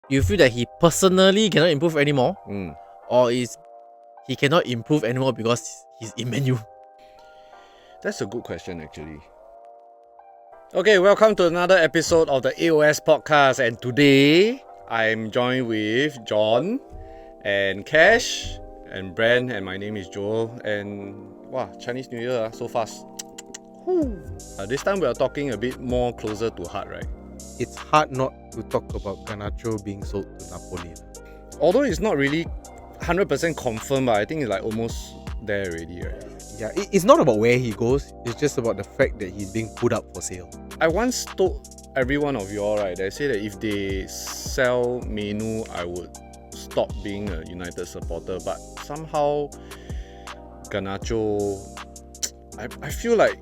you feel that he personally cannot improve anymore, or is he cannot improve anymore because he's in Man U? That's a good question, actually. Okay, welcome to another episode of the AOS Podcast, and today I'm joined with John and Cash and Brand, and my name is Joel. And wow, Chinese New Year so fast. This time we are talking a bit more closer to heart, right? It's hard not to talk about Garnacho being sold to Napoli. Although it's not really 100% confirmed, but I think it's like almost there already, right? Yeah, it's not about where he goes, it's just about the fact that he's being put up for sale. I once told every one of you all, right, they say that if they sell Menu, I would stop being a United supporter, but somehow Garnacho, I feel like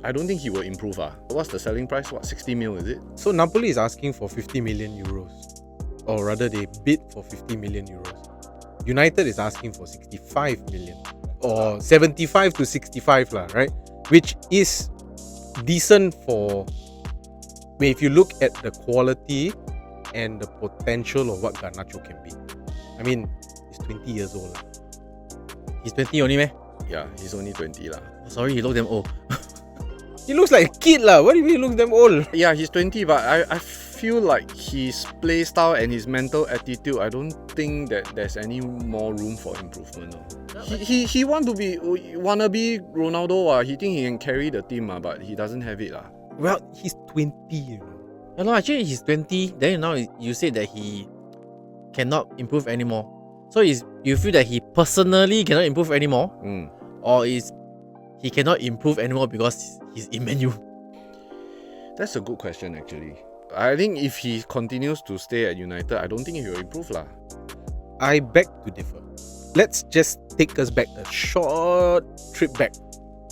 I don't think he will improve. What's the selling price? 60 mil, is it? So Napoli is asking for 50 million euros, or rather they bid for 50 million euros. United is asking for 65 million, or 75 to 65 lah, right? Which is decent for, if you look at the quality and the potential of what Garnacho can be. I mean, he's 20 years old. He's 20 only, meh? Yeah, he's only 20 lah. Sorry, he looked damn old. He looks like a kid lah. What do you mean he looks damn old? Yeah, he's 20, but I feel like his play style and his mental attitude, I don't think that there's any more room for improvement. He wanna be Ronaldo. He think he can carry the team, but he doesn't have it. Well, he's 20, you know. Yeah, no, actually he's 20. Then now you said that he cannot improve anymore. So you feel that he personally cannot improve anymore, or is he cannot improve anymore because he's in Man U? That's a good question, actually. I think if he continues to stay at United, I don't think he will improve lah. I beg to differ. Let's just take us back a short trip back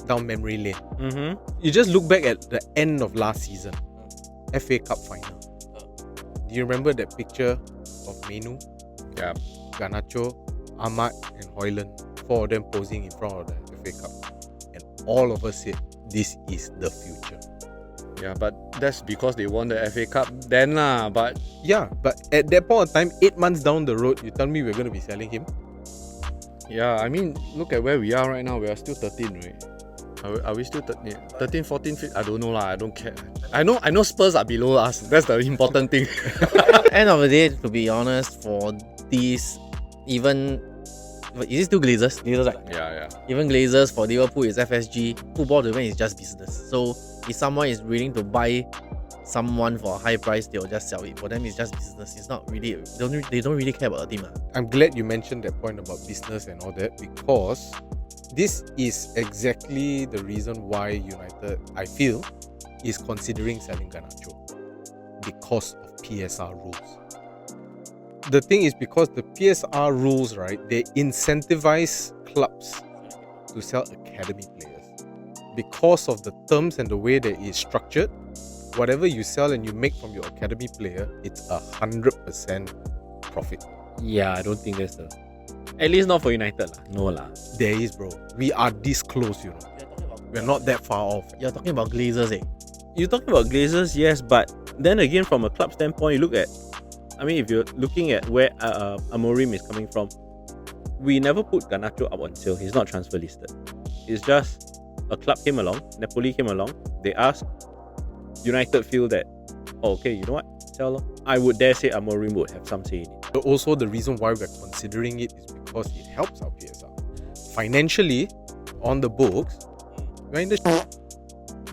down memory lane. You just look back at the end of last season, FA Cup final. Do you remember that picture of Menu? Yeah. Garnacho, Ahmad and Højlund, four of them posing in front of the FA Cup. And all of us said, this is the future. Yeah, but that's because they won the FA Cup then lah. But yeah, but at that point of time, 8 months down the road, you tell me we're going to be selling him? Yeah, I mean, look at where we are right now. We are still 13, right? Are we still 13, 14, 15? I don't know lah. I don't care. I know Spurs are below us. That's the important thing. End of the day, to be honest, for these, even is it still Glazers? Glazers, right? Yeah. Even Glazers, for Liverpool is FSG. Football to them is just business. So if someone is willing to buy someone for a high price, they'll just sell it. For them, it's just business. It's not really, they don't really care about the team. I'm glad you mentioned that point about business and all that, because this is exactly the reason why United, I feel, is considering selling Garnacho, because of PSR rules. The thing is, because the PSR rules, right, they incentivize clubs to sell academy players. Because of the terms and the way that it's structured, whatever you sell and you make from your academy player, it's 100% profit. Yeah, I don't think there's at least not for United lah. No lah. There is, bro. We are this close, you know. We're not that far off. You're talking about Glazers, eh? You're talking about Glazers, yes, but then again, from a club standpoint, you look at, I mean, if you're looking at where Amorim is coming from, we never put Garnacho up on sale. He's not transfer listed. It's just a club came along, Napoli came along, they asked, United feel that, oh, okay, you know what, sell. I would dare say Amorim would have some say in it. But also the reason why we're considering it is because it helps our PSR. Financially, on the books, we're in the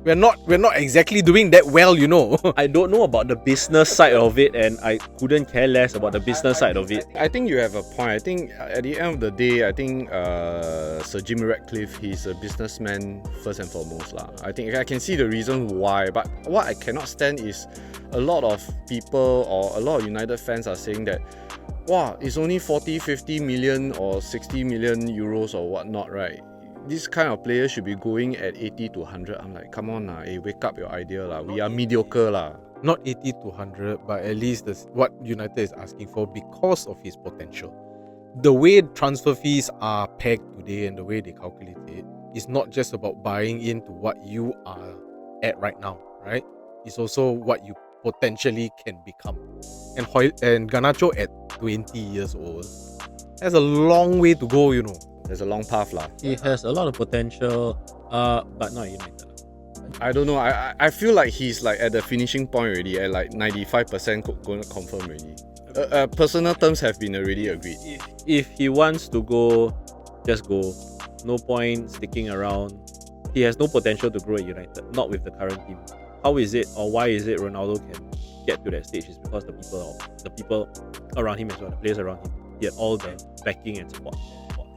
we're not exactly doing that well, you know. I don't know about the business side of it, and I couldn't care less about the business side of it. I think you have a point. I think at the end of the day, I think Sir Jim Ratcliffe, he's a businessman first and foremost lah. I think I can see the reason why, but what I cannot stand is a lot of people or a lot of United fans are saying that, wow, it's only 40, 50 million or 60 million euros or whatnot, right? This kind of players should be going at 80 to 100. I'm like, come on, wake up your idea. We are mediocre. Not 80 to 100, but at least what United is asking for because of his potential. The way transfer fees are pegged today and the way they calculate it is not just about buying into what you are at right now, right? It's also what you potentially can become. And Garnacho at 20 years old has a long way to go, you know. There's a long path lah. He has a lot of potential, but not United. I don't know. I feel like he's like at the finishing point already, at like 95% going to confirm already. Personal terms have been already agreed. If he wants to go, just go. No point sticking around. He has no potential to grow at United, not with the current team. How is it, or why is it Ronaldo can get to that stage? Is because the people around him as well, the players around him, he had all the backing and support.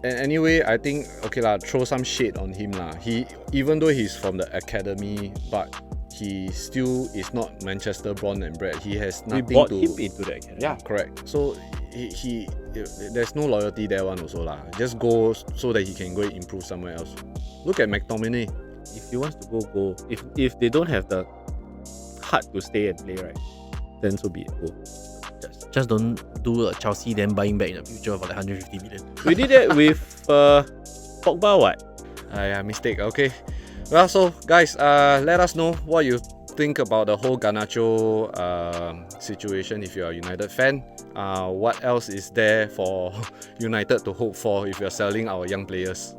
And anyway, I think okay lah, throw some shade on him lah. He, even though he's from the academy, but he still is not Manchester born and bred. He has We nothing bought to. him into the academy. Yeah, correct. So he there's no loyalty there one also lah. Just go so that he can go and improve somewhere else. Look at McTominay. If he wants to go, go. If they don't have the heart to stay and play, right, then so be it. Go. Just don't do a Chelsea then buying back in the future for like 150 million. We did that with Pogba, what? Yeah, mistake. Okay. Well, so guys, let us know what you think about the whole Garnacho situation if you're a United fan. What else is there for United to hope for if you're selling our young players?